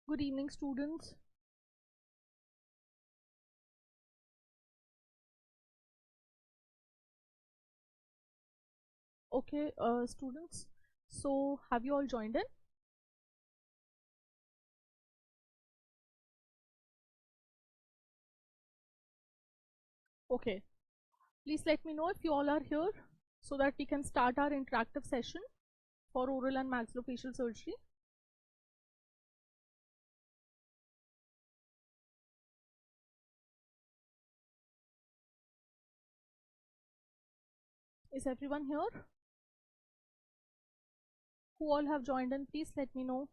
Good evening, students. Okay, students, so have you all joined in? Okay, please let me know if you all are here so that we can start our interactive session for oral and maxillofacial surgery. Is everyone here? Who all have joined in, please let me know.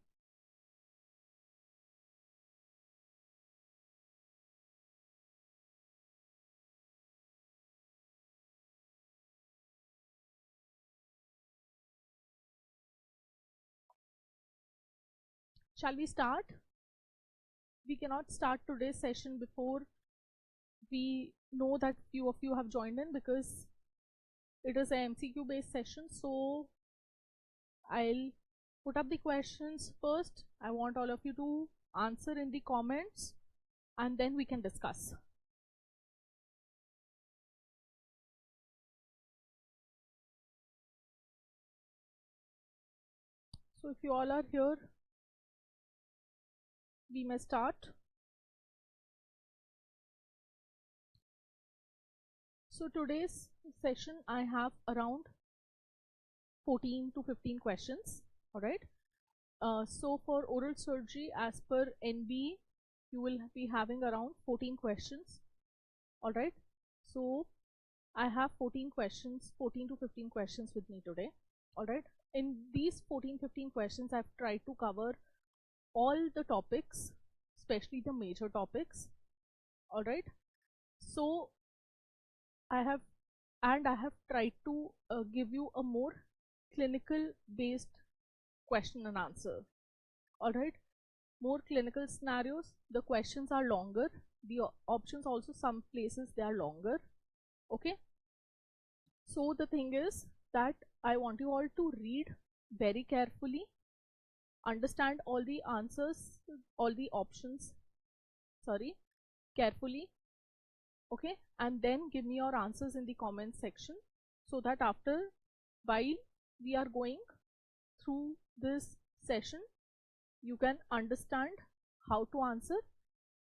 Shall we start? We cannot start today's session before we know that few of you have joined in, because it is a MCQ based session. So I'll put up the questions first. I want all of you to answer in the comments and then we can discuss. So if you all are here, we may start. So today's session I have around 14 to 15 questions. All right. So for oral surgery, as per NB, you will be having around 14 questions. All right. So I have 14 questions, 14 to 15 questions with me today. All right. In these 14-15 questions, I've tried to cover all the topics, especially the major topics. All right. So I have tried to give you a more clinical based question and answer. All right. More clinical scenarios. The questions are longer. The options also, some places they are longer. Okay. So the thing is that I want you all to read very carefully, understand all the answers, all the options, sorry, carefully. Okay, and then give me your answers in the comment section, so that after, while we are going through this session, you can understand how to answer.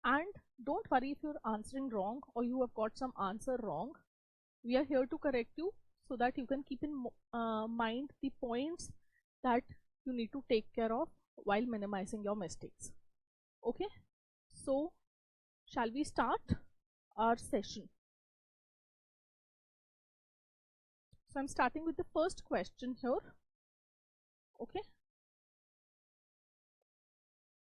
And don't worry if you're answering wrong or you have got some answer wrong. We are here to correct you, so that you can keep in mind the points that you need to take care of while minimizing your mistakes. Okay, so shall we start our session? So I'm starting with the first question here. Okay,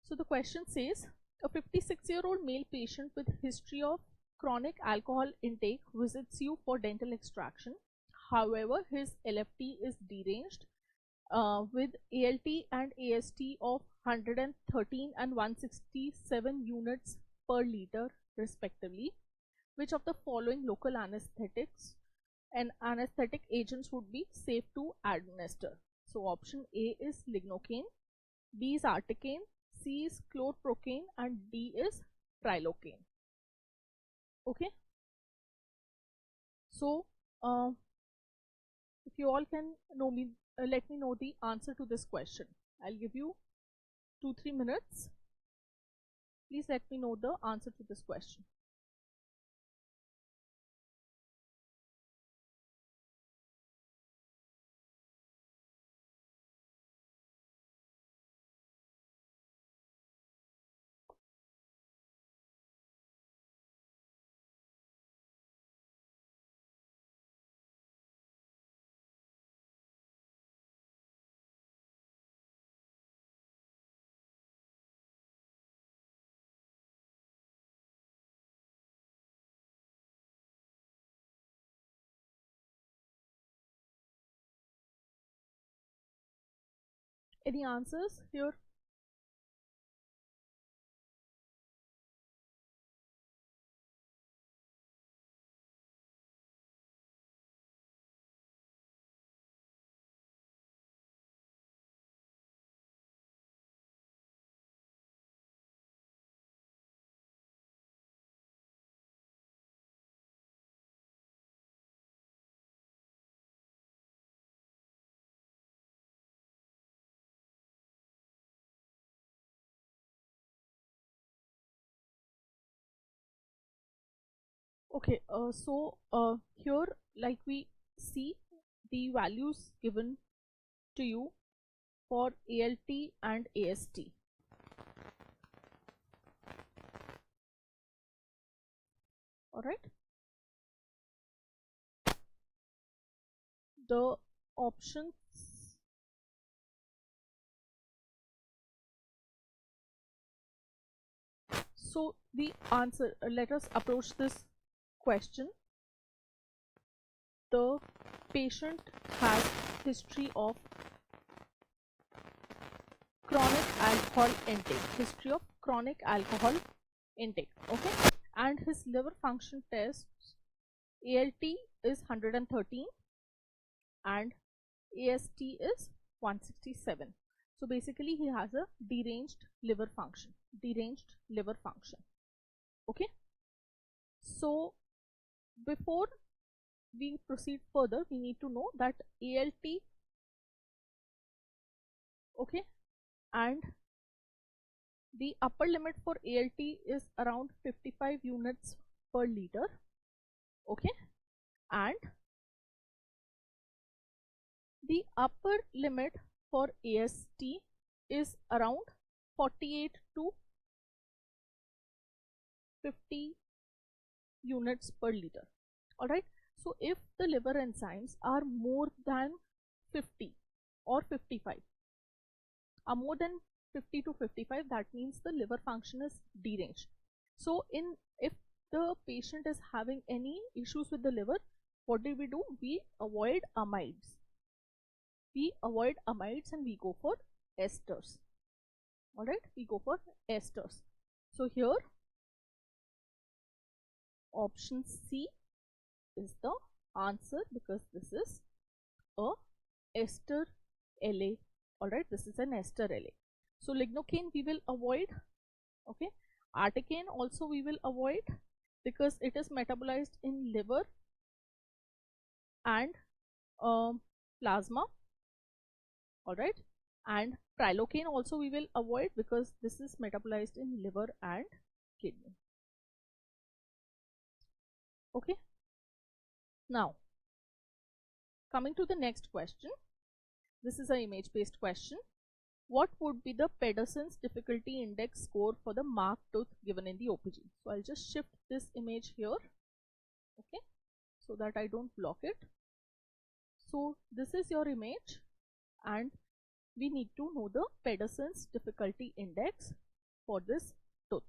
so the question says, a 56-year-old male patient with history of chronic alcohol intake visits you for dental extraction. However, his LFT is deranged with ALT and AST of 113 and 167 units per liter respectively. Which of the following local anesthetics and anesthetic agents would be safe to administer? So option A is lignocaine, B is articaine, C is chlorprocaine, and D is prilocaine. Okay, so if you all can know me, let me know the answer to this question. I'll give you 2-3 minutes. Please let me know the answer to this question. Any answers here? Okay, here like we see the values given to you for ALT and AST. All right, the options. So the answer, let us approach this question. The patient has history of chronic alcohol intake, history of chronic alcohol intake, okay, and his liver function tests, ALT is 113 and AST is 167. So basically he has a deranged liver function, okay. So before we proceed further, we need to know that ALT, okay, and the upper limit for ALT is around 55 units per liter, okay, and the upper limit for AST is around 48 to 50 units per liter. All right, so if the liver enzymes are more than 50 or 55, are more than 50 to 55, that means the liver function is deranged. So if the patient is having any issues with the liver, what do? We avoid amides. And we go for esters. All right, we go for esters. So here option C is the answer, because this is a ester LA. All right, this is an ester LA. So lignocaine we will avoid, okay. Articaine also we will avoid, because it is metabolized in liver and plasma. All right, and prilocaine also we will avoid, because this is metabolized in liver and kidney, okay. Now coming to the next question, this is an image based question. What would be the Pederson's difficulty index score for the marked tooth given in the OPG? So I'll just shift this image here, okay, so that I don't block it. So this is your image, and we need to know the Pederson's difficulty index for this tooth,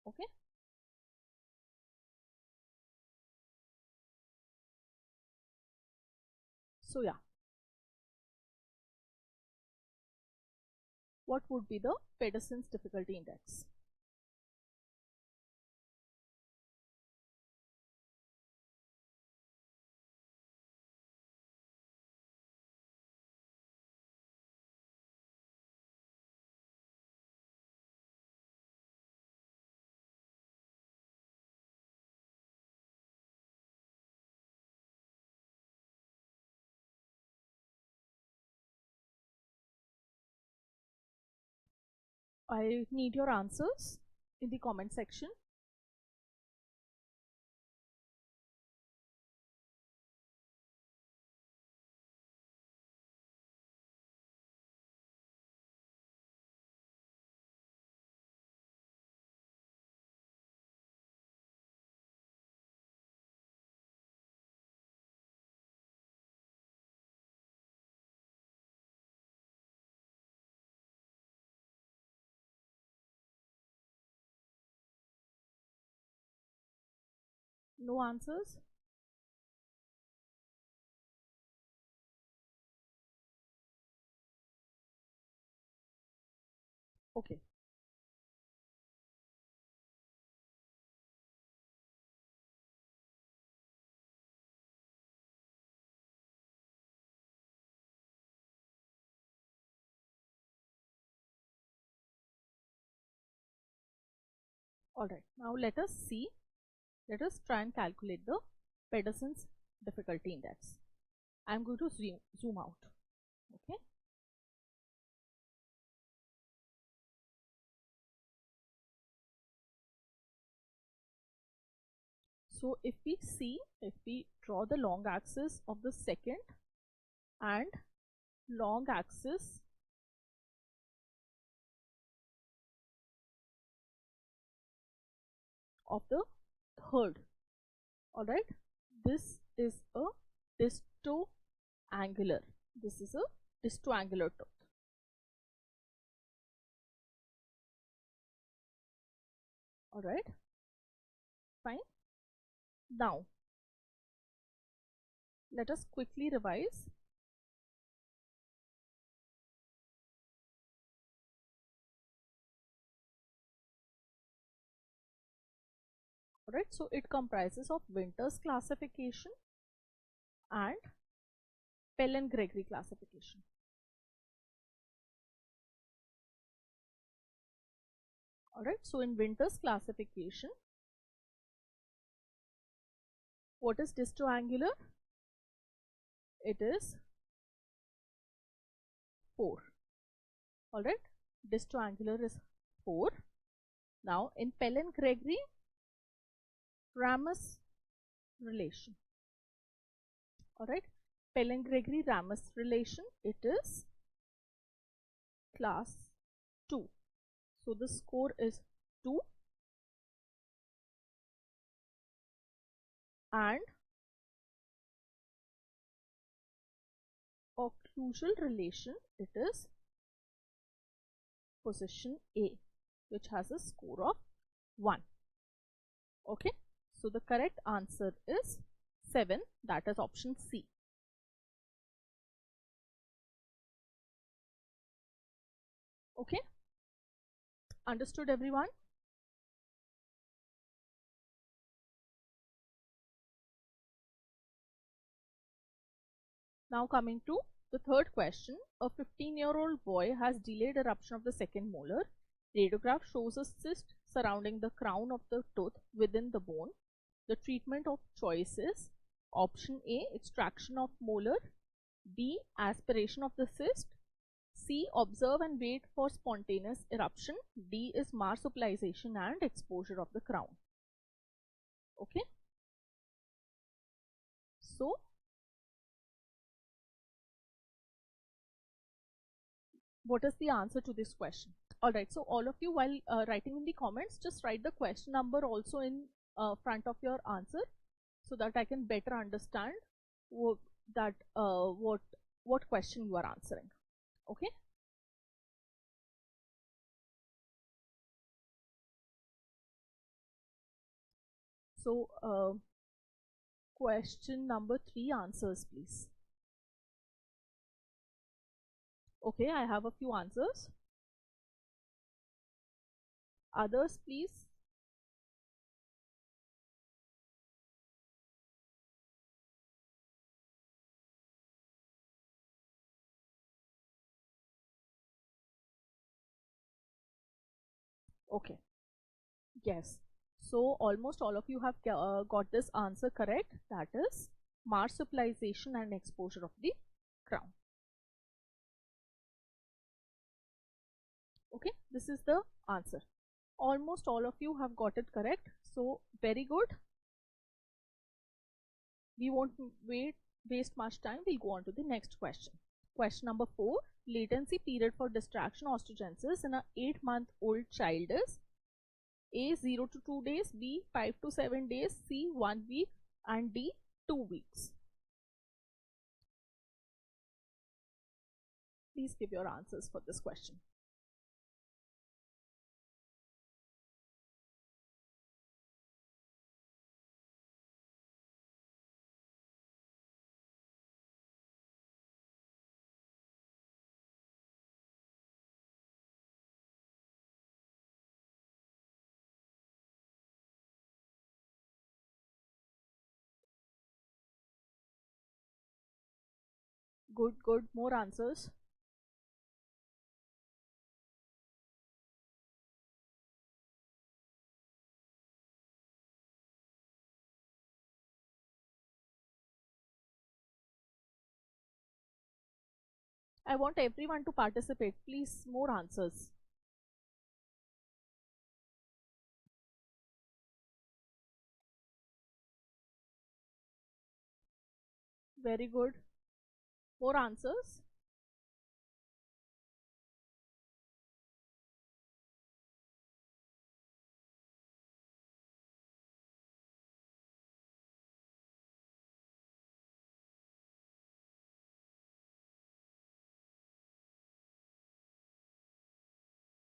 okay. So yeah, what would be the Pederson's difficulty index? I need your answers in the comment section. No answers? Okay. All right, now let us see. Let us try and calculate the Pederson's difficulty index. I'm going to zoom out, okay. So if we draw the long axis of the second and long axis of the third, all right, this is a distoangular. This is a distoangular tooth. All right, fine. Now let us quickly revise. All right, so it comprises of Winter's classification and Pellen-Gregory classification. All right, so in Winter's classification, what is distoangular? It is 4. All right, distoangular is 4. Now in Pellen-Gregory, Ramus relation. All right, Pellen-Gregory Ramus relation, it is class 2. So the score is 2, and occlusal relation, it is position A, which has a score of 1. Okay, so the correct answer is 7, that is option C. Okay, understood everyone? Now coming to the third question. A 15-year-old boy has delayed eruption of the second molar. Radiograph shows a cyst surrounding the crown of the tooth within the bone. The treatment of choice is option A, extraction of molar, B, aspiration of the cyst, C, observe and wait for spontaneous eruption, D is marsupialization and exposure of the crown. Okay, so what is the answer to this question? All right, so all of you, while writing in the comments, just write the question number also in front of your answer, so that I can better understand what question you are answering. Okay, so question number 3 answers, please. Okay, I have a few answers. Others, please. Okay, yes, so almost all of you have got this answer correct, that is marsupialization and exposure of the crown. Okay, this is the answer. Almost all of you have got it correct, so very good. We won't waste much time. We'll go on to the next question. Question number 4. Latency period for distraction osteogenesis in an 8-month-old child is A, 0 to 2 days, B, 5 to 7 days, C, 1 week, and D, 2 weeks. Please give your answers for this question. Good, good. More answers. I want everyone to participate. Please, more answers. Very good. More answers?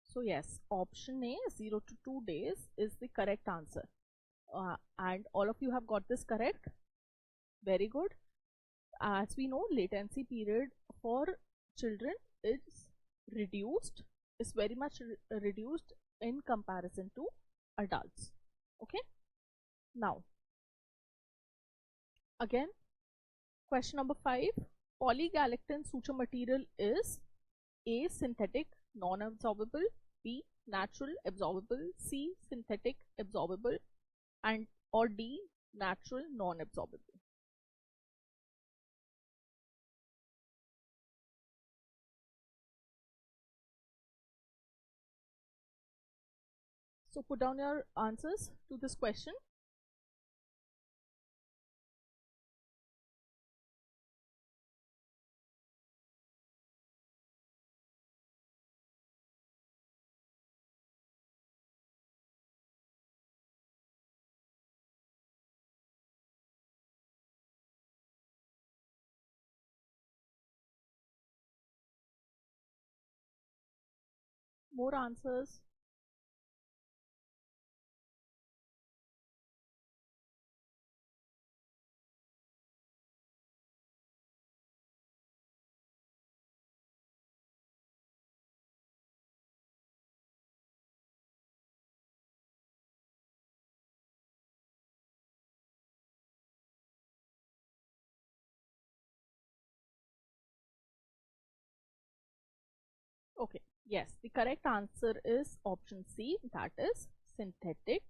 So yes, option A, 0 to 2 days is the correct answer. And all of you have got this correct. Very good. As we know, latency period for children is reduced, is very much reduced in comparison to adults. Okay. Now, again, question number 5. Polygalactin suture material is A, synthetic, non-absorbable, B, natural, absorbable, C, synthetic, absorbable, and or D, natural, non-absorbable. So put down your answers to this question. More answers? Okay, yes, the correct answer is option C, that is synthetic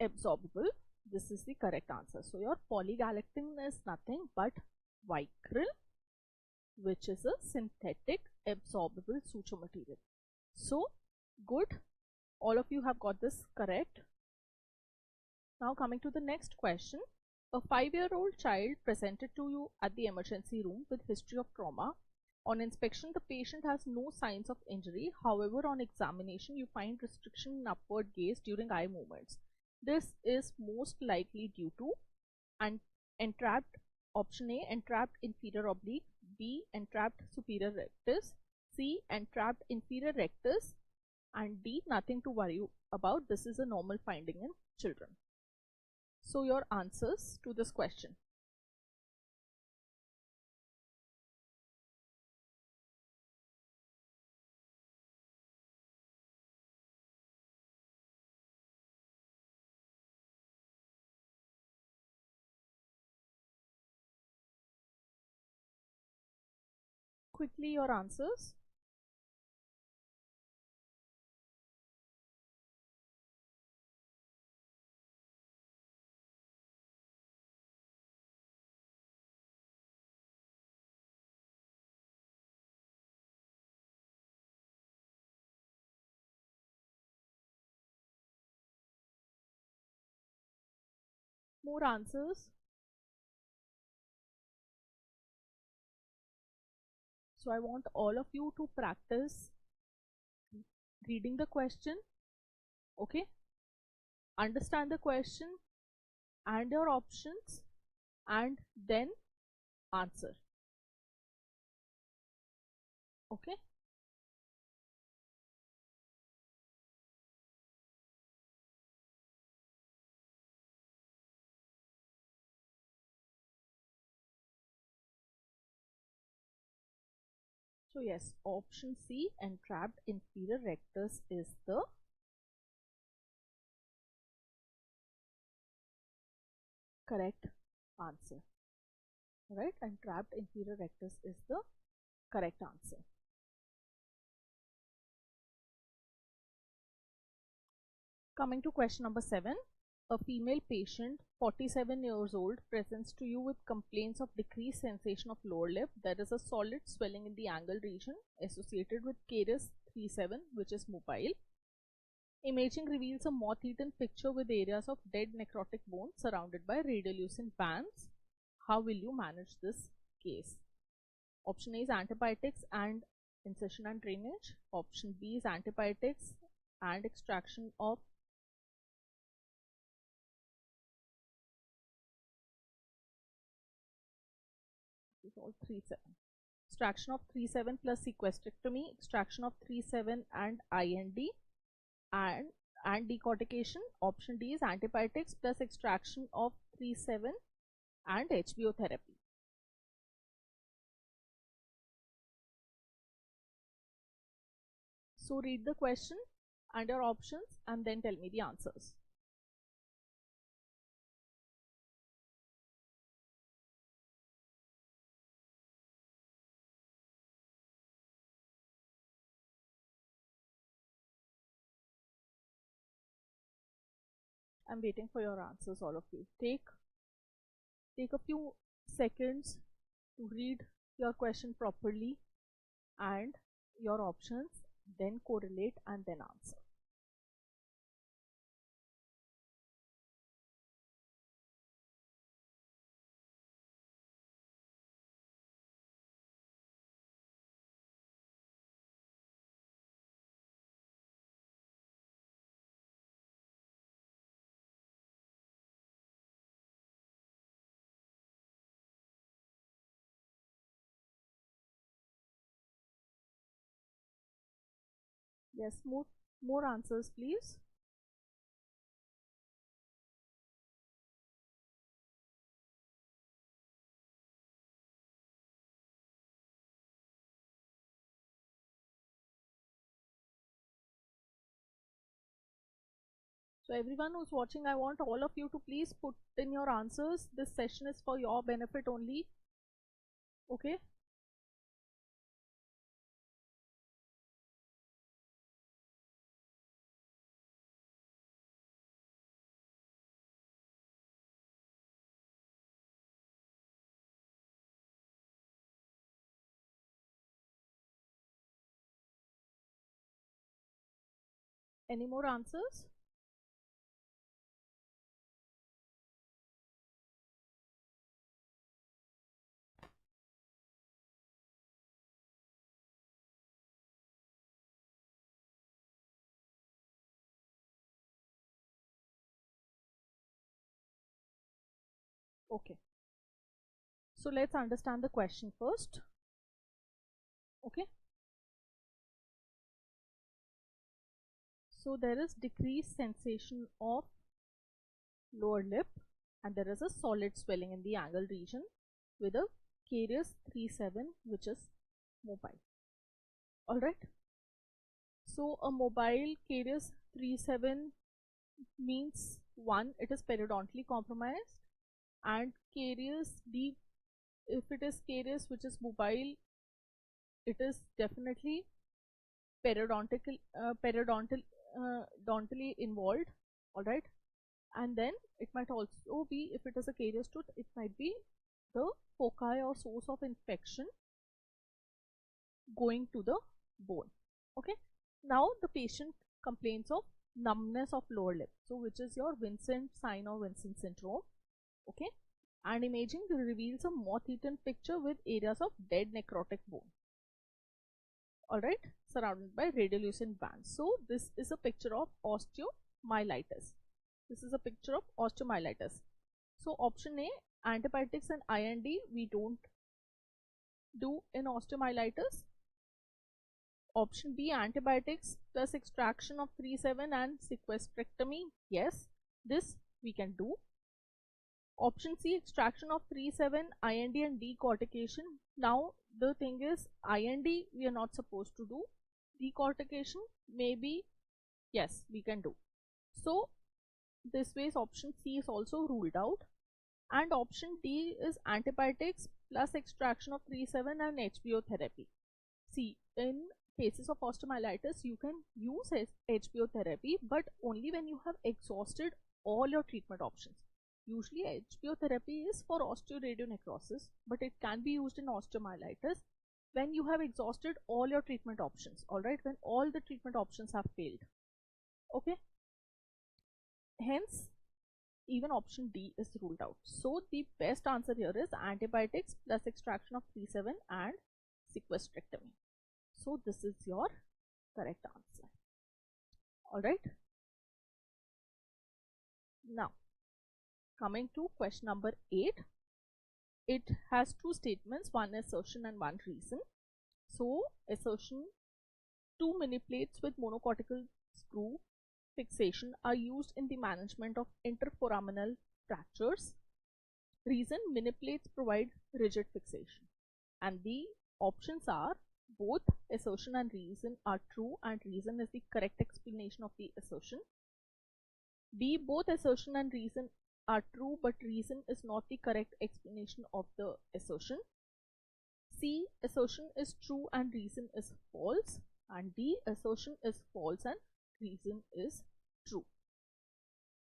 absorbable. This is the correct answer. So your polygalactin is nothing but Vicryl, which is a synthetic absorbable suture material. So good, all of you have got this correct. Now coming to the next question. A 5-year-old child presented to you at the emergency room with history of trauma. On inspection, the patient has no signs of injury. However, on examination, you find restriction in upward gaze during eye movements. This is most likely due to entrapped, option A, entrapped inferior oblique, B, entrapped superior rectus, C, entrapped inferior rectus, and D, nothing to worry about. This is a normal finding in children. So your answers to this question. Quickly your answers. More answers. So I want all of you to practice reading the question, okay? Understand the question and your options and then answer, okay? So yes, option C, entrapped inferior rectus is the correct answer, right? Entrapped inferior rectus is the correct answer. Coming to question number 7. A female patient, 47 years old, presents to you with complaints of decreased sensation of lower lip. There is a solid swelling in the angle region associated with KRIS 37, which is mobile. Imaging reveals a moth-eaten picture with areas of dead necrotic bones surrounded by radiolucent bands. how will you manage this case? Option A is antibiotics and incision and drainage. Option B is antibiotics and extraction of all 3-7. Extraction of 3-7 plus sequestrectomy, extraction of 3-7 and IND and decortication. Option D is antibiotics plus extraction of 3-7 and HBO therapy. So read the question and your options and then tell me the answers. I'm waiting for your answers, all of you. Take a few seconds to read your question properly and your options, then correlate and then answer. Yes, more answers, please. So everyone who's watching, I want all of you to please put in your answers. This session is for your benefit only. Okay. Any more answers? Okay. So let's understand the question first. Okay. So there is decreased sensation of lower lip and there is a solid swelling in the angle region with a caries 3-7 which is mobile. Alright. So a mobile caries 3-7 means, one, it is periodontally compromised, and caries deep, if it is caries which is mobile, it is definitely periodontally involved. Alright. And then it might also be, if it is a carious tooth, it might be the foci or source of infection going to the bone. Okay. Now the patient complains of numbness of lower lip, so which is your Vincent sign or Vincent syndrome. Okay. And imaging reveals a moth-eaten picture with areas of dead necrotic bone. Alright, surrounded by radiolucent bands. So this is a picture of osteomyelitis. This is a picture of osteomyelitis. So option A, antibiotics and IND, we don't do in osteomyelitis. Option B, antibiotics plus extraction of 3-7 and sequestrectomy, yes, this we can do. Option C, extraction of 3-7, IND and decortication. Now the thing is, IND we are not supposed to do. Decortication, maybe, yes, we can do. So this way option C is also ruled out. And option D is antibiotics plus extraction of 3-7 and HBO therapy. See, in cases of osteomyelitis, you can use HBO therapy, but only when you have exhausted all your treatment options. Usually HBO therapy is for osteoradionecrosis, but it can be used in osteomyelitis when you have exhausted all your treatment options. Alright, when all the treatment options have failed. Okay. Hence, even option D is ruled out. So the best answer here is antibiotics plus extraction of 3-7 and sequestrectomy. So this is your correct answer. Alright. Now, coming to question number 8. It has two statements, one assertion and one reason. So, assertion: 2 mini plates with monocortical screw fixation are used in the management of interforaminal fractures. Reason: mini plates provide rigid fixation. And the options are both assertion and reason are true, and reason is the correct explanation of the assertion. B, both assertion and reason are true, but reason is not the correct explanation of the assertion. C, assertion is true and reason is false. And D, assertion is false and reason is true.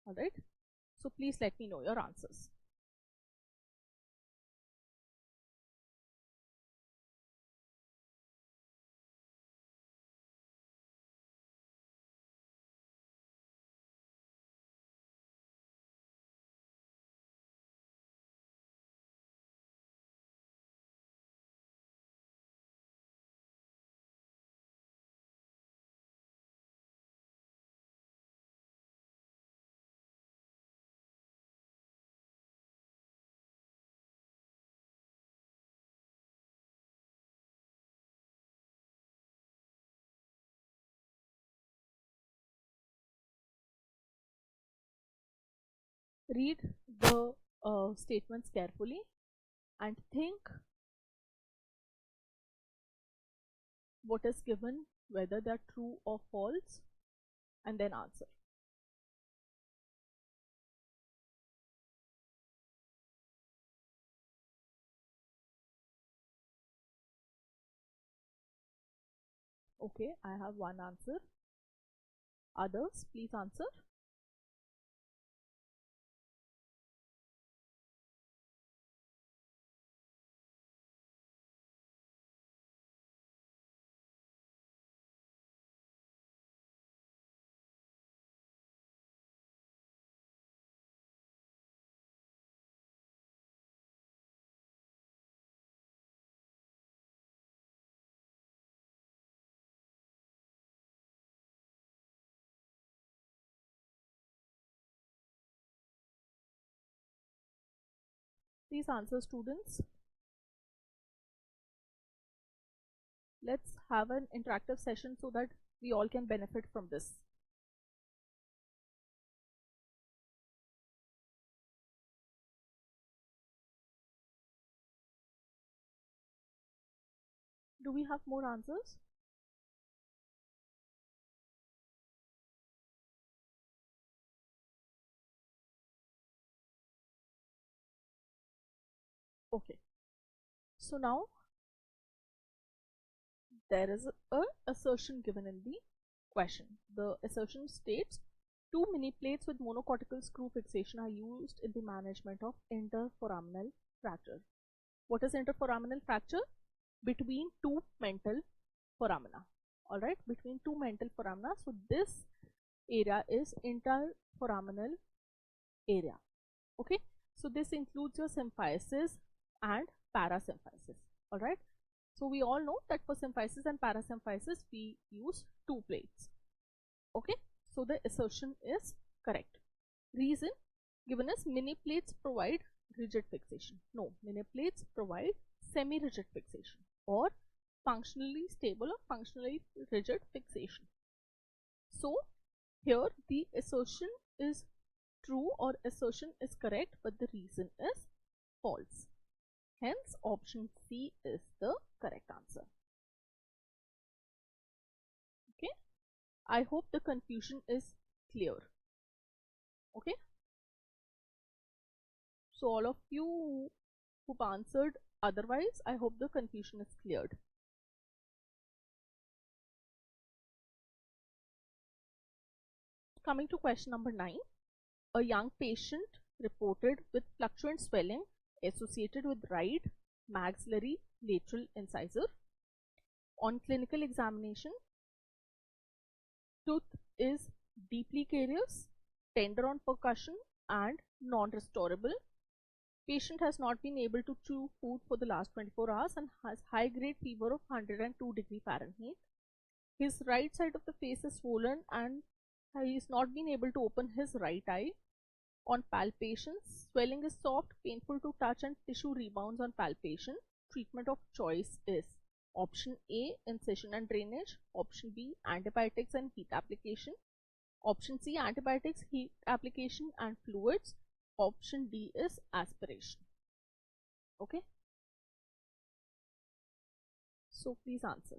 Alright, so please let me know your answers. Read the statements carefully and think what is given, whether they are true or false, and then answer. Okay, I have one answer. Others, please answer. Please answer, students. Let's have an interactive session so that we all can benefit from this. Do we have more answers? Okay. So now there is a assertion given in the question. The assertion states 2 mini plates with monocortical screw fixation are used in the management of interforaminal fracture. What is interforaminal fracture? Between two mental foramina. Alright, between two mental foramina. So this area is interforaminal area. Okay, so this includes your symphysis and parasymphysis. Alright, so we all know that for symphysis and parasymphysis we use 2 plates. Okay, so the assertion is correct. Reason given as mini plates provide rigid fixation. No, mini plates provide semi-rigid fixation or functionally stable or functionally rigid fixation. So here the assertion is true or assertion is correct, but the reason is false. Hence option C is the correct answer. Okay, I hope the confusion is clear. Okay, so all of you who've answered otherwise, I hope the confusion is cleared. Coming to question number 9. A young patient reported with fluctuant swelling associated with right maxillary lateral incisor. On clinical examination, tooth is deeply carious, tender on percussion, and non-restorable. Patient has not been able to chew food for the last 24 hours and has high-grade fever of 102 degree Fahrenheit. His right side of the face is swollen and he has not been able to open his right eye. On palpation, swelling is soft, painful to touch and tissue rebounds on palpation. Treatment of choice is option A, incision and drainage, option B, antibiotics and heat application, option C, antibiotics, heat application and fluids, option D is aspiration. Okay, so please answer.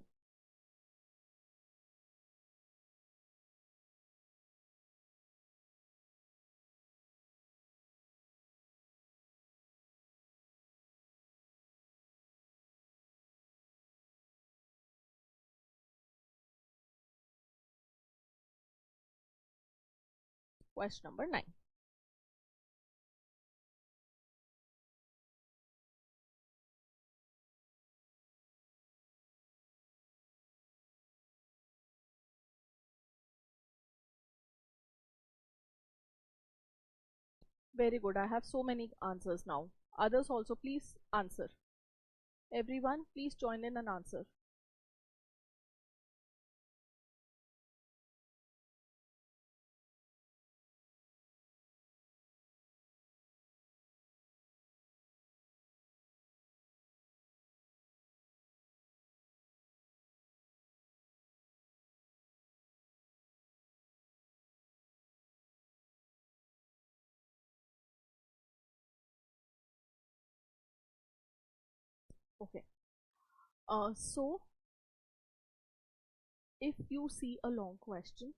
Question number 9. Very good. I have so many answers now. Others also please answer. Everyone please join in and answer. Okay. So if you see a long question,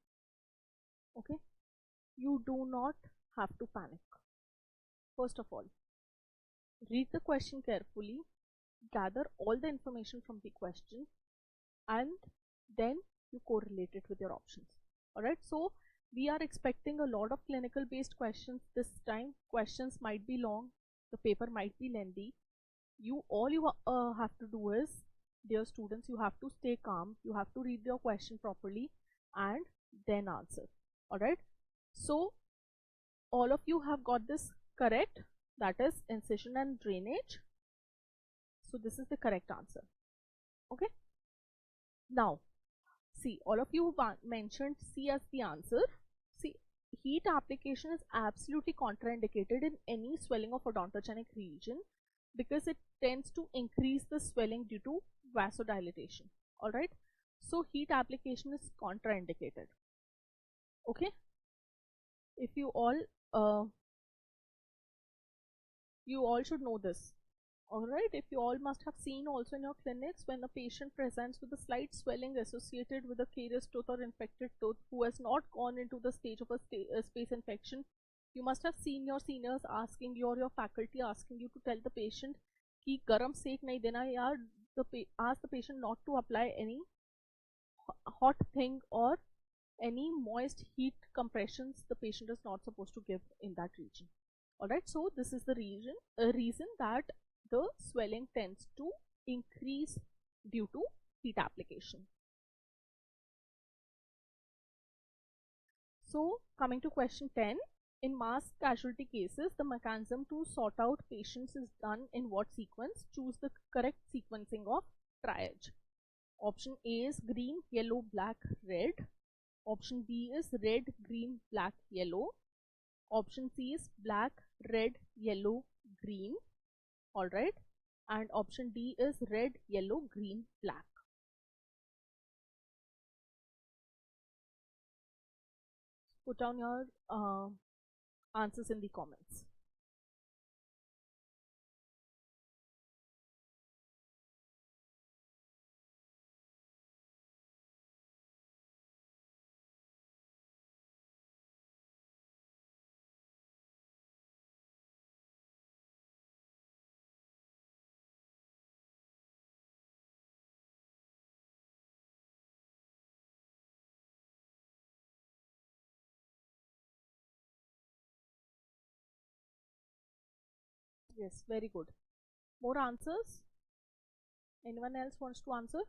okay, you do not have to panic. First of all, read the question carefully, gather all the information from the question, and then you correlate it with your options. Alright, so we are expecting a lot of clinical based questions this time. Questions might be long, the paper might be lengthy. All you have to do is, dear students, you have to stay calm, you have to read your question properly and then answer. Alright, so all of you have got this correct, that is incision and drainage. So this is the correct answer. Okay, now see, all of you mentioned C as the answer. See, heat application is absolutely contraindicated in any swelling of odontogenic region because it tends to increase the swelling due to vasodilatation. Alright, so heat application is contraindicated. Okay, if you all should know this. Alright, if you all must have seen also in your clinics when a patient presents with a slight swelling associated with a carious tooth or infected tooth who has not gone into the stage of a space infection, you must have seen your seniors asking you or your faculty asking you to tell the patient कि garam sek nahi dena yaar, ask the patient not to apply any hot thing or any moist heat compressions the patient is not supposed to give in that region. Alright, so this is the reason that the swelling tends to increase due to heat application. So coming to question 10, in mass casualty cases, the mechanism to sort out patients is done in what sequence? Choose the correct sequencing of triage. Option A is green, yellow, black, red. Option B is red, green, black, yellow. Option C is black, red, yellow, green. Alright, and option D is red, yellow, green, black. Put down your answers in the comments. Yes, very good. More answers? Anyone else wants to answer?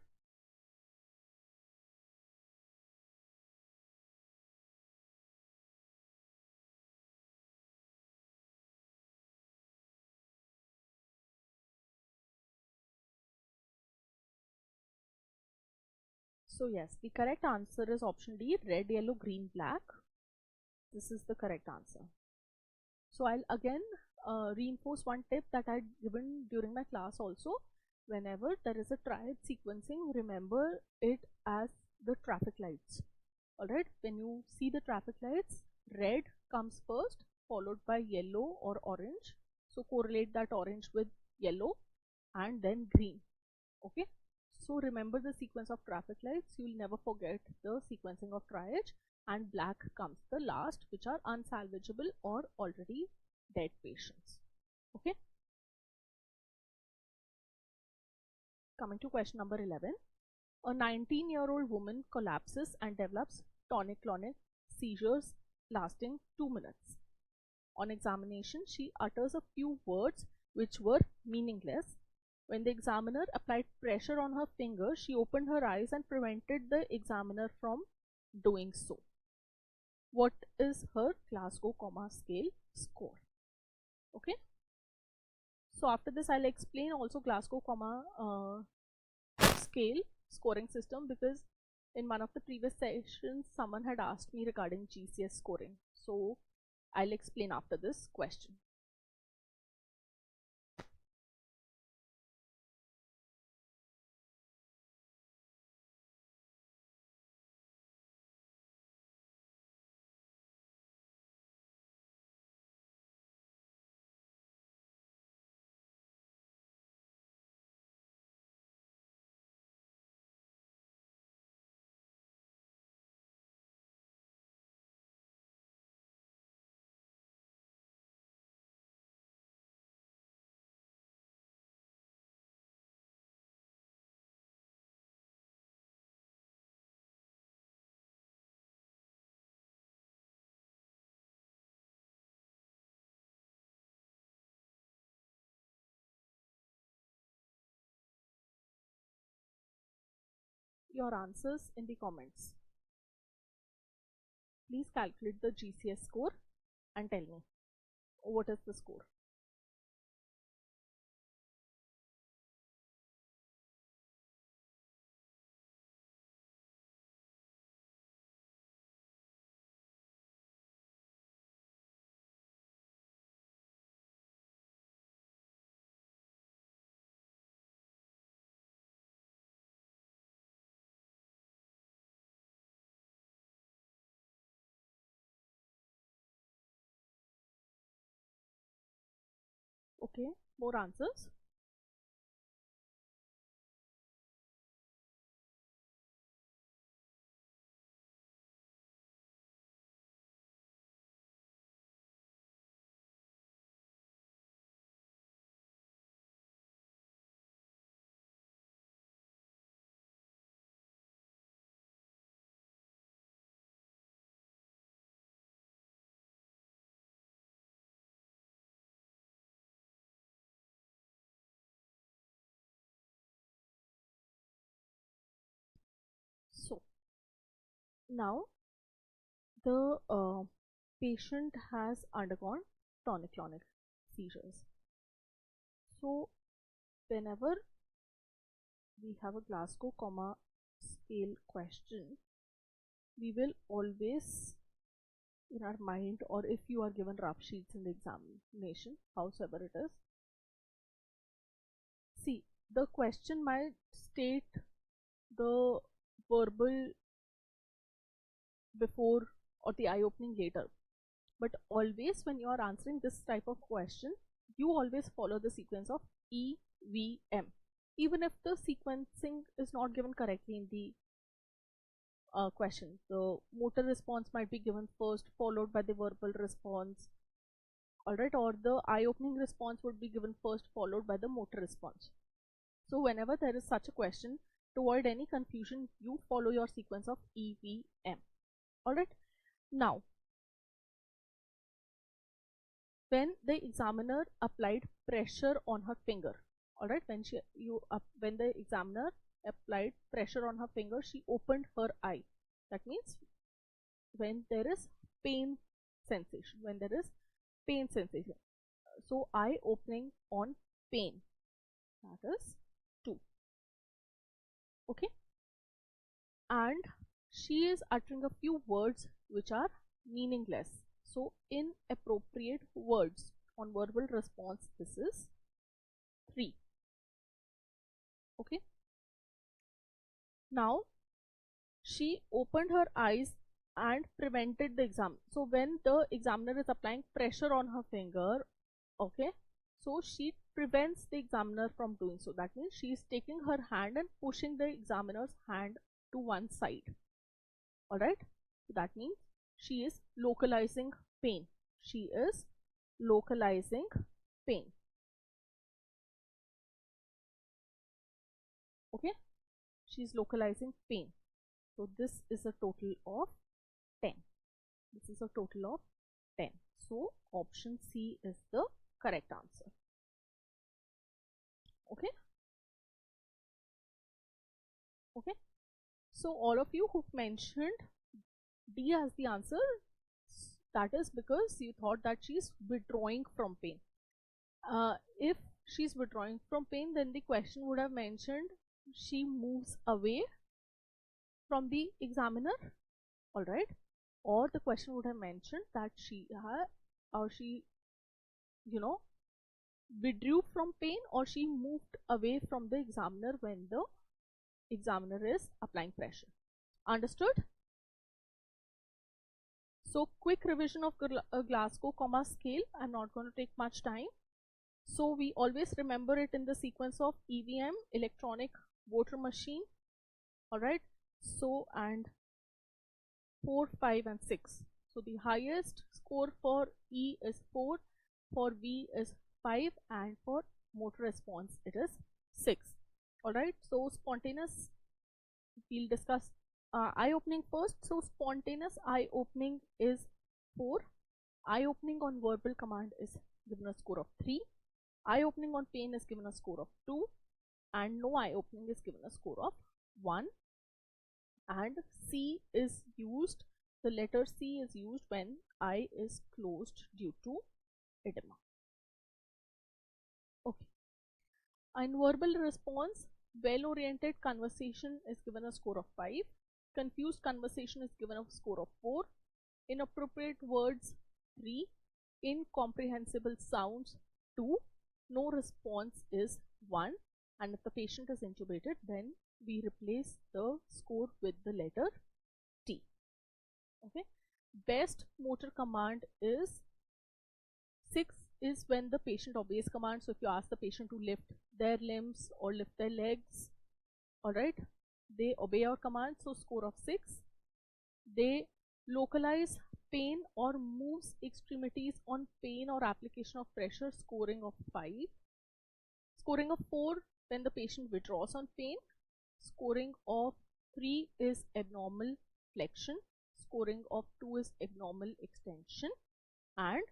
So yes, the correct answer is option D, red, yellow, green, black. This is the correct answer. So I'll again reinforce one tip that I'd given during my class also. Whenever there is a triage sequencing, remember it as the traffic lights. Alright, when you see the traffic lights, red comes first, followed by yellow or orange. So correlate that orange with yellow and then green. Okay, so remember the sequence of traffic lights. You'll never forget the sequencing of triage, and black comes the last, which are unsalvageable or already dead patients. Okay, coming to question number 11. A 19-year-old woman collapses and develops tonic-clonic seizures lasting 2 minutes. On examination, she utters a few words which were meaningless. When the examiner applied pressure on her finger, she opened her eyes and prevented the examiner from doing so. What is her Glasgow coma scale score? Okay. So after this, I'll explain also Glasgow coma scale scoring system, because in one of the previous sessions, someone had asked me regarding GCS scoring. So I'll explain after this question. Your answers in the comments. Please calculate the GCS score and tell me what is the score. Okay, more answers. So now the patient has undergone tonic-clonic seizures. So whenever we have a Glasgow coma scale question, we will always in our mind, or if you are given rough sheets in the examination, howsoever it is, see, the question might state the verbal before or the eye opening later, but always when you are answering this type of question, you always follow the sequence of EVM, even if the sequencing is not given correctly in the question. The motor response might be given first, followed by the verbal response, alright, or the eye opening response would be given first, followed by the motor response. So whenever there is such a question, to avoid any confusion, you follow your sequence of EVM. Alright, now when the examiner applied pressure on her finger, alright, when the examiner applied pressure on her finger, she opened her eye. That means when there is pain sensation, so eye opening on pain, that is 2. Okay, and she is uttering a few words which are meaningless. So inappropriate words. On verbal response, this is 3. Okay. Now she opened her eyes and prevented the exam. So when the examiner is applying pressure on her finger, okay, so she prevents the examiner from doing so. That means she is taking her hand and pushing the examiner's hand to one side. Alright, so that means she is localizing pain. She is localizing pain. Okay, she is localizing pain. So this is a total of 10. This is a total of 10. So option C is the correct answer. Okay. Okay. So all of you who've mentioned D as the answer, that is because you thought that she's withdrawing from pain. If she's withdrawing from pain, then the question would have mentioned she moves away from the examiner, all right, or the question would have mentioned that she withdrew from pain, or she moved away from the examiner when the examiner is applying pressure. Understood? So quick revision of Glasgow coma scale. I'm not going to take much time. So we always remember it in the sequence of EVM, electronic voter machine, all right. So, and 4, 5 and 6. So the highest score for E is 4, for V is 5, and for motor response it is 6. All right. So spontaneous, we'll discuss eye opening first. So spontaneous eye opening is 4. Eye opening on verbal command is given a score of 3. Eye opening on pain is given a score of 2, and no eye opening is given a score of 1. And C is used, the letter C is used when eye is closed due to edema. Okay. And verbal response, well-oriented conversation is given a score of 5. Confused conversation is given a score of 4. Inappropriate words 3. Incomprehensible sounds 2. No response is 1. And if the patient is intubated, then we replace the score with the letter T. Okay. Best motor command is 6 is when the patient obeys commands. So if you ask the patient to lift their limbs or lift their legs, all right, they obey your command, so score of 6. They localize pain or moves extremities on pain or application of pressure, scoring of 5. Scoring of 4 when the patient withdraws on pain. Scoring of 3 is abnormal flexion. Scoring of 2 is abnormal extension, and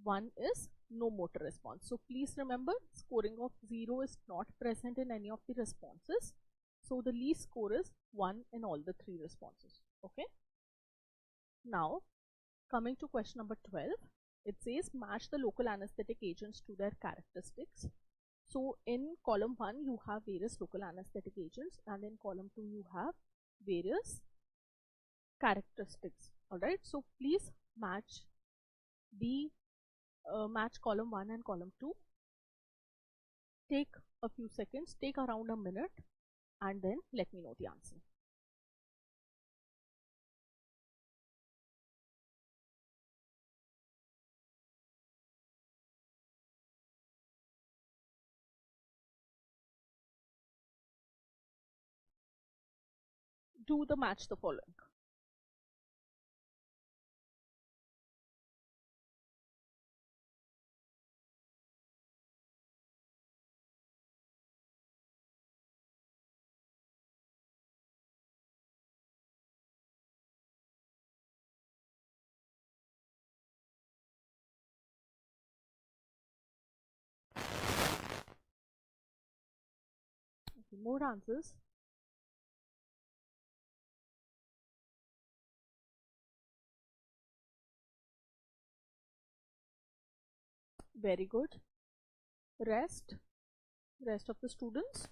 1 is no motor response. So please remember, scoring of 0 is not present in any of the responses. So the least score is 1 in all the 3 responses. Okay. Now coming to question number 12, it says match the local anesthetic agents to their characteristics. So in column 1 you have various local anesthetic agents, and in column 2 you have various characteristics. All right. So please match the match column 1 and column 2. Take a few seconds, take around a minute, and then let me know the answer. Do the match the following. Okay, more answers. Very good. Rest of the students.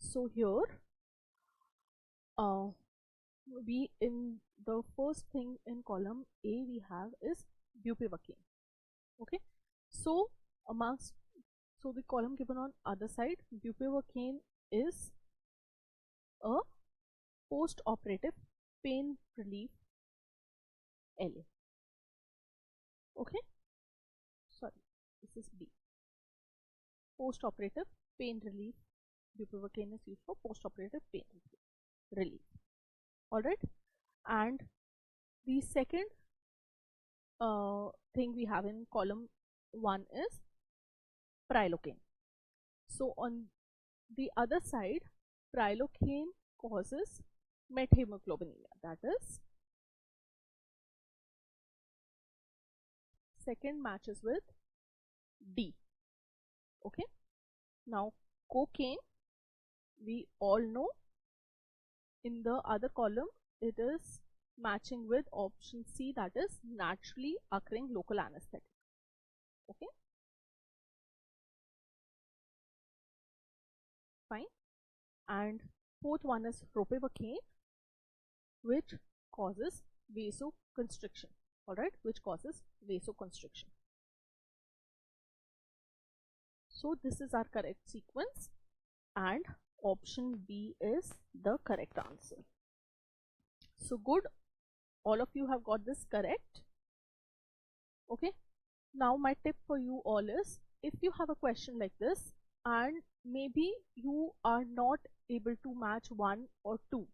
So here we, in the first thing in column A we have is bupivacaine. Okay, so amongst, so the column given on other side, bupivacaine is a post-operative pain relief LA. Okay, sorry, this is B. Post-operative pain relief. Bupivacaine is used for post-operative pain relief. Alright, and the second thing we have in column 1 is prilocaine. So on the other side, prilocaine causes methemoglobinemia, that is second matches with D. Okay, now cocaine, we all know, in the other column it is matching with option C, that is naturally occurring local anesthetic. Okay, fine. And fourth one is ropivacaine, which causes vasoconstriction. Alright, which causes vasoconstriction. So this is our correct sequence, and option B is the correct answer. So good, all of you have got this correct. Okay, now my tip for you all is, if you have a question like this and maybe you are not able to match 1 or 2,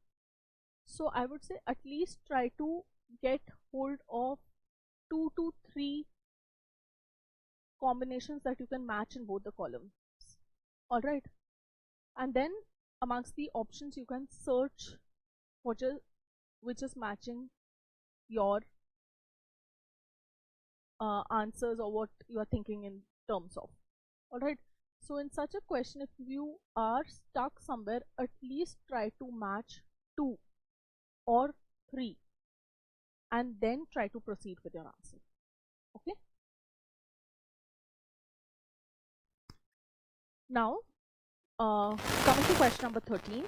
so I would say at least try to get hold of 2 to 3 combinations that you can match in both the columns. Alright, and then amongst the options you can search which is matching your answers or what you are thinking in terms of. Alright, so in such a question, if you are stuck somewhere, at least try to match 2 or 3 and then try to proceed with your answer. Okay, now coming to question number 13.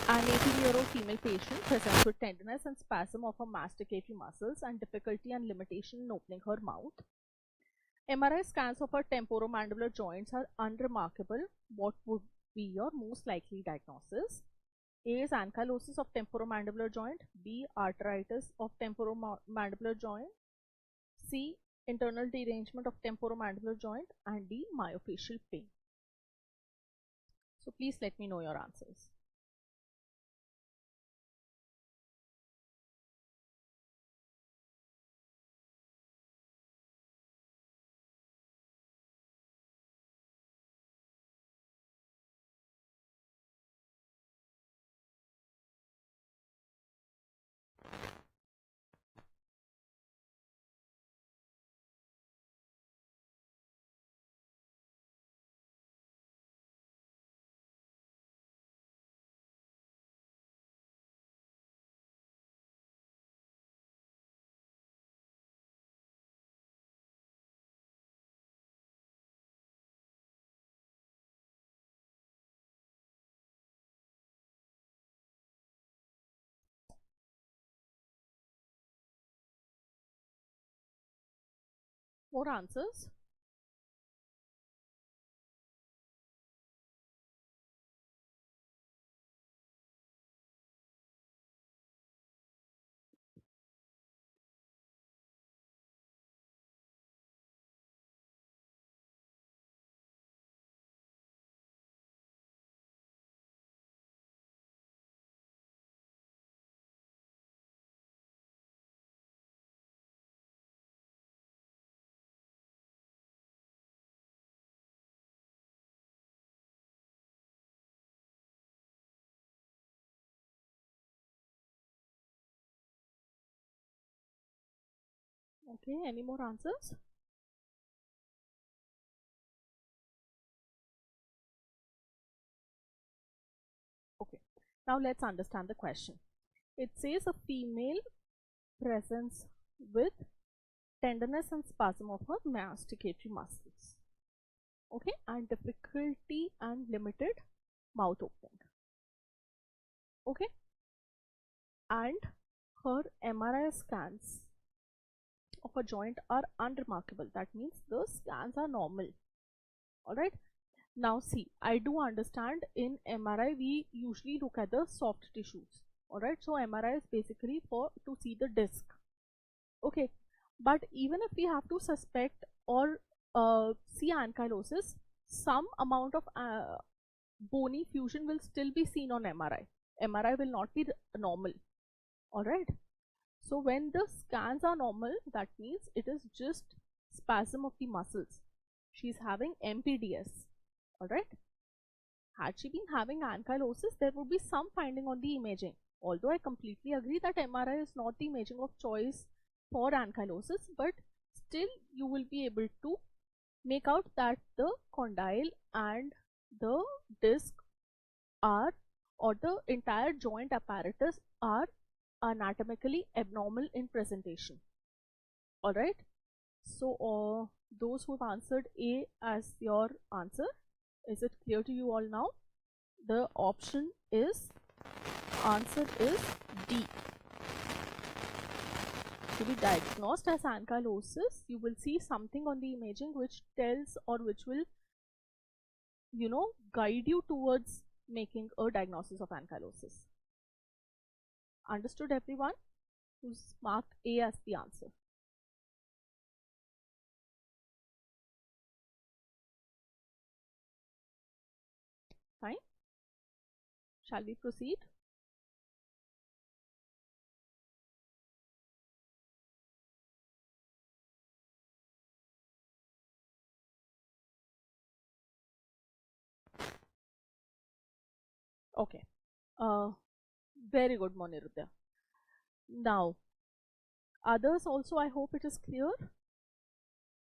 An 18-year-old female patient presents with tenderness and spasm of her masticatory muscles and difficulty and limitation in opening her mouth. MRI scans of her temporomandibular joints are unremarkable. What would be your most likely diagnosis? A is ankylosis of temporomandibular joint, B arteritis of temporomandibular joint, C internal derangement of temporomandibular joint, and D myofascial pain. So please let me know your answers. More answers? Okay, any more answers? Okay, now let's understand the question. It says a female presents with tenderness and spasm of her masticatory muscles. Okay, and difficulty and limited mouth opening. Okay, and her MRI scans of a joint are unremarkable. That means the scans are normal. All right. Now see, I do understand in MRI we usually look at the soft tissues. All right. So MRI is basically for to see the disc. Okay. But even if we have to suspect or see ankylosis, some amount of bony fusion will still be seen on MRI. MRI will not be normal. All right. So when the scans are normal, that means it is just spasm of the muscles. She's having MPDS. Alright. Had she been having ankylosis, there would be some finding on the imaging. Although I completely agree that MRI is not the imaging of choice for ankylosis, but still you will be able to make out that the condyle and the disc are, or the entire joint apparatus are anatomically abnormal in presentation. Alright. So those who have answered A as your answer, is it clear to you all now? The option is, answer is D. To be diagnosed as ankylosis, you will see something on the imaging which tells or which will, guide you towards making a diagnosis of ankylosis. Understood everyone? Who's marked A as the answer? Fine. Shall we proceed? Okay. Very good, Monirudya. Now, others also, I hope it is clear.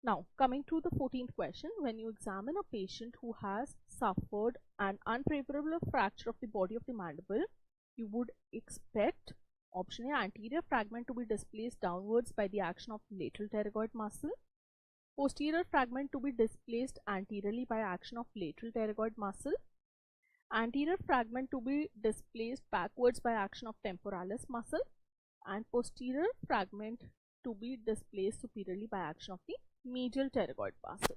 Now, coming to the 14th question, when you examine a patient who has suffered an unfavorable fracture of the body of the mandible, you would expect option A, anterior fragment to be displaced downwards by the action of lateral pterygoid muscle, posterior fragment to be displaced anteriorly by action of lateral pterygoid muscle, anterior fragment to be displaced backwards by action of temporalis muscle, and posterior fragment to be displaced superiorly by action of the medial pterygoid muscle.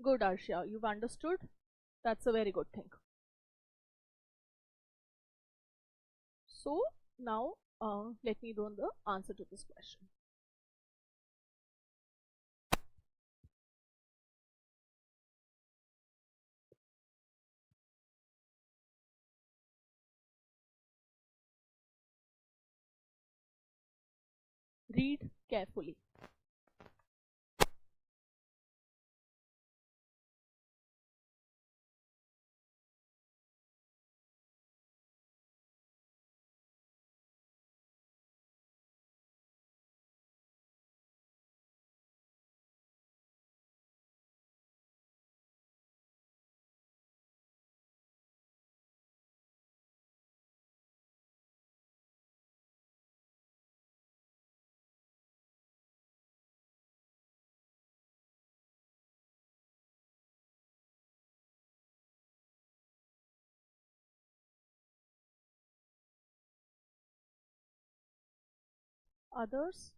Good, Arshia, you've understood. That's a very good thing. So now let me do the answer to this question. Read carefully. Others?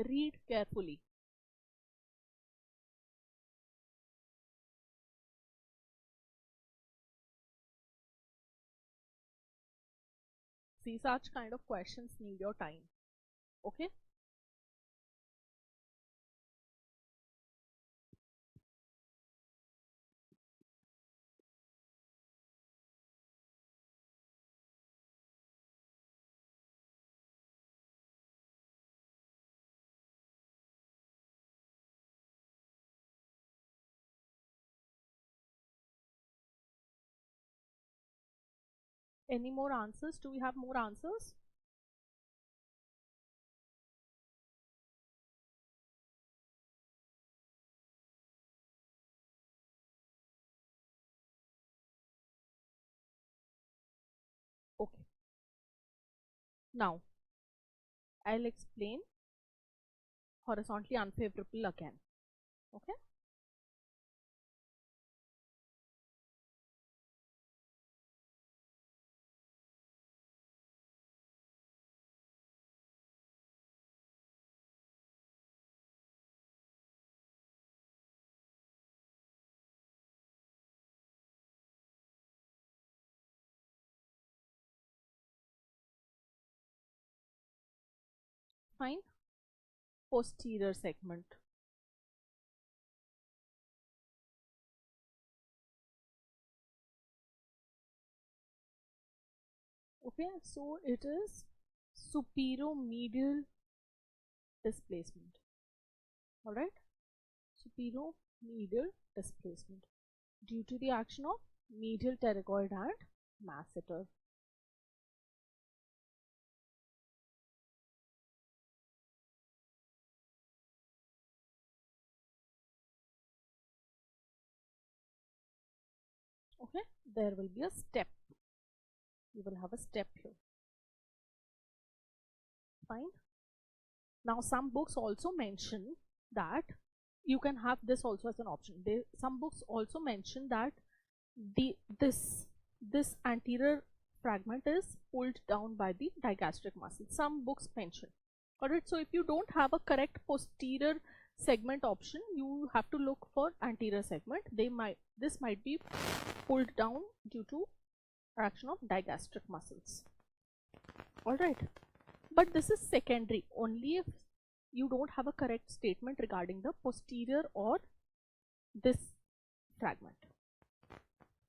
Read carefully. See, such kind of questions need your time. Okay? Any more answers? Do we have more answers? Now I'll explain horizontally unfavorable again. Okay. Fine. Posterior segment. Okay, so it is superomedial displacement. Alright, superomedial displacement due to the action of medial pterygoid and masseter. Okay, there will be a step. You will have a step here. Fine. Now some books also mention that you can have this also as an option. Some books also mention that this anterior fragment is pulled down by the digastric muscle. Some books mention. Alright, so if you don't have a correct posterior segment option, you have to look for anterior segment. This might be pulled down due to action of digastric muscles. Alright, but this is secondary only if you don't have a correct statement regarding the posterior or this fragment.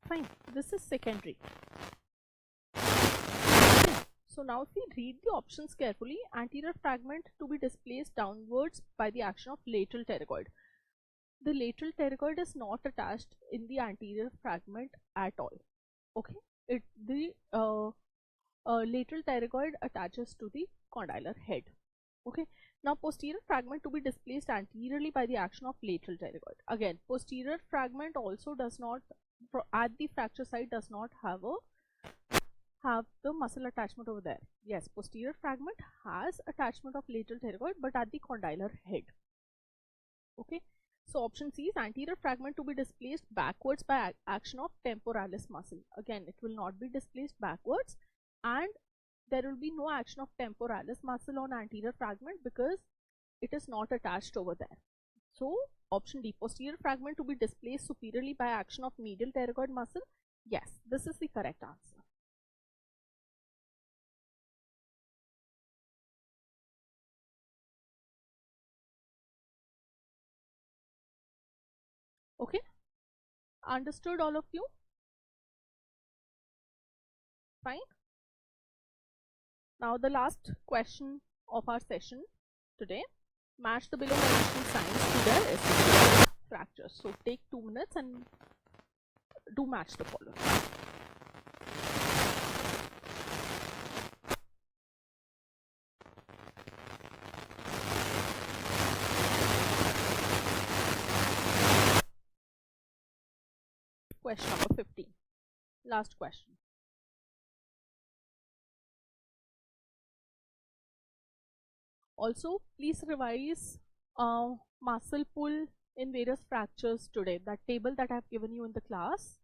Fine, this is secondary. So now if we read the options carefully, anterior fragment to be displaced downwards by the action of lateral pterygoid. The lateral pterygoid is not attached in the anterior fragment at all. Okay, the lateral pterygoid attaches to the condylar head. Okay, now posterior fragment to be displaced anteriorly by the action of lateral pterygoid. Again, posterior fragment also does not, at the fracture site, does not have the muscle attachment over there. Yes, posterior fragment has attachment of lateral pterygoid, but at the condylar head. Okay, so option C is anterior fragment to be displaced backwards by action of temporalis muscle. Again, it will not be displaced backwards, and there will be no action of temporalis muscle on anterior fragment because it is not attached over there. So option D, posterior fragment to be displaced superiorly by action of medial pterygoid muscle. Yes, this is the correct answer. Okay, understood all of you? Fine. Now the last question of our session today. Match the below mentioned signs to their estimated fractures. So take 2 minutes and do match the following. Question number 15. Last question. Also, please revise muscle pull in various fractures today. That table that I have given you in the class,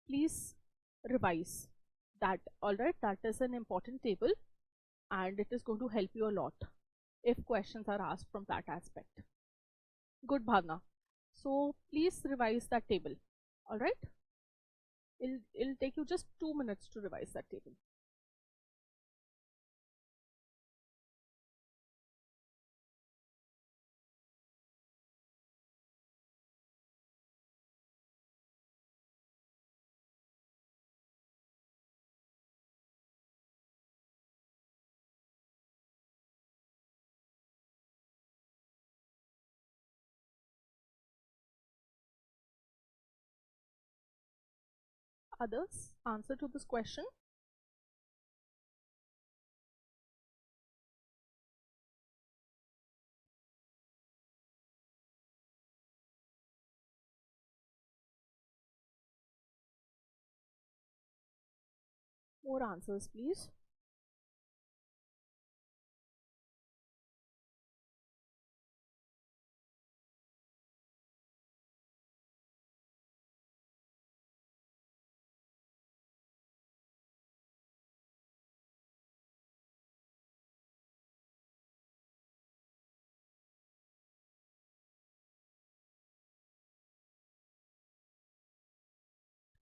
please revise that. Alright, that is an important table and it is going to help you a lot if questions are asked from that aspect. Good, Bhavna. So please revise that table. Alright, it'll take you just 2 minutes to revise that table. Others, answer to this question. More answers, please.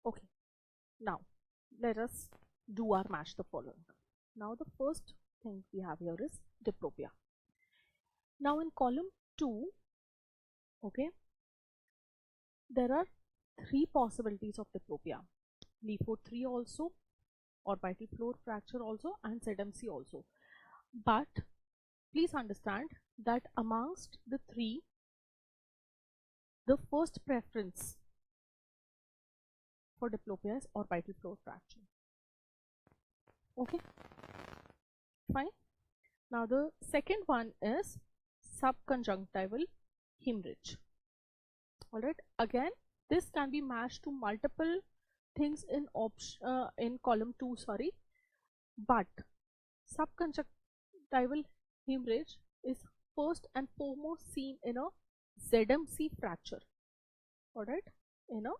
Okay, now let us do our match the following. Now the first thing we have here is diplopia. Now in column 2, okay, there are 3 possibilities of diplopia. Leafwood 3 also, orbital floor fracture also, and ZMC also. But please understand that amongst the 3, the first preference for diplopia is orbital floor fracture. Okay, fine. Now the second one is subconjunctival hemorrhage. Alright, again this can be matched to multiple things in column 2, sorry, but subconjunctival hemorrhage is first and foremost seen in a ZMC fracture. Alright, in a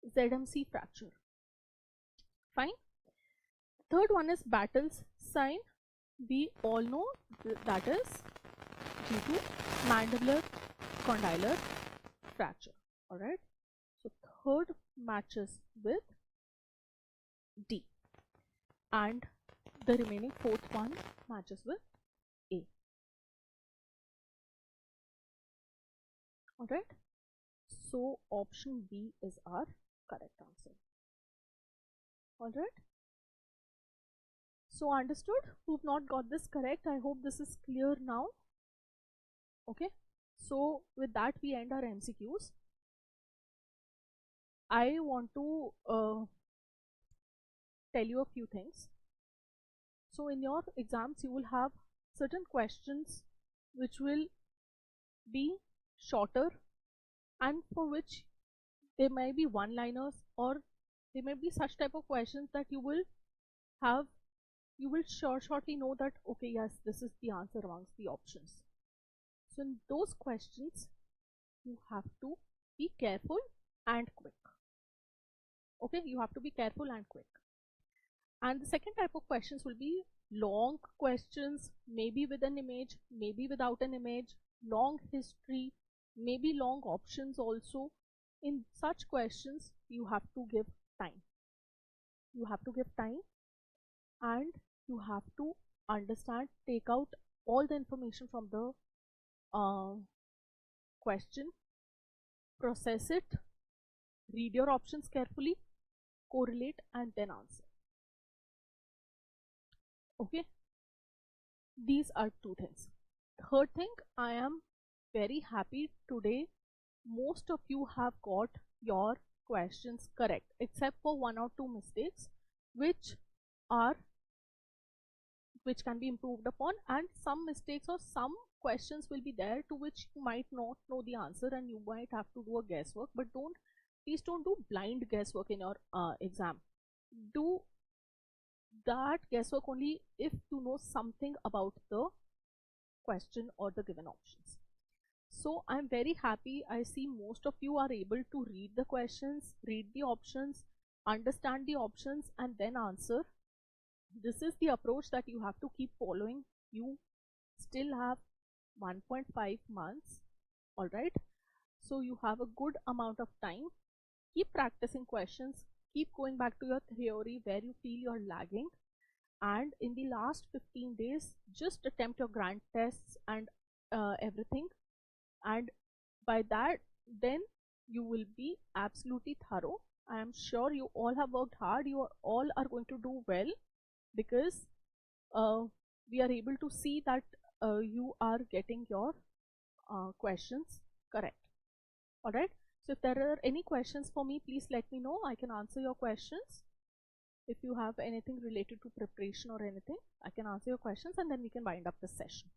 ZMC fracture. Fine. Third one is Battle's sign. We all know that is due to mandibular condylar fracture. Alright, so third matches with D, and the remaining fourth one matches with A. Alright, so option B is our correct answer. Alright, so understood? Who've not got this correct, I hope this is clear now. Okay, so with that we end our MCQs. I want to tell you a few things. So in your exams you will have certain questions which will be shorter and for which there may be one-liners, or there may be such type of questions that you will shortly know that okay, yes, this is the answer amongst the options. So in those questions you have to be careful and quick. Okay, you have to be careful and quick. And the second type of questions will be long questions, maybe with an image, maybe without an image, long history, maybe long options also. In such questions you have to give time. You have to give time and you have to understand, take out all the information from the question, process it, read your options carefully, correlate, and then answer. Okay, these are 2 things. Third thing, I am very happy today most of you have got your questions correct, except for 1 or 2 mistakes which can be improved upon, and some mistakes or some questions will be there to which you might not know the answer and you might have to do a guesswork. But please don't do blind guesswork in your exam. Do that guesswork only if you know something about the question or the given options. So I'm very happy. I see most of you are able to read the questions, read the options, understand the options, and then answer. This is the approach that you have to keep following. You still have 1.5 months. Alright, so you have a good amount of time. Keep practicing questions, keep going back to your theory where you feel you're lagging, and in the last 15 days just attempt your grant tests and everything, and by that then you will be absolutely thorough. I am sure you all have worked hard. You all are going to do well because we are able to see that you are getting your questions correct. Alright, so if there are any questions for me, please let me know. I can answer your questions. If you have anything related to preparation or anything, I can answer your questions and then we can wind up the session.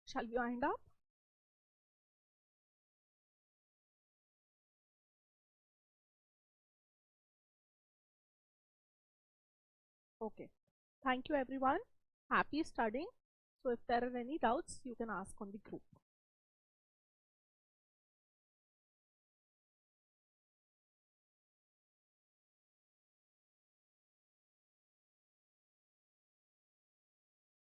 Shall we wind up? Okay. Thank you everyone. Happy studying. So if there are any doubts, you can ask on the group.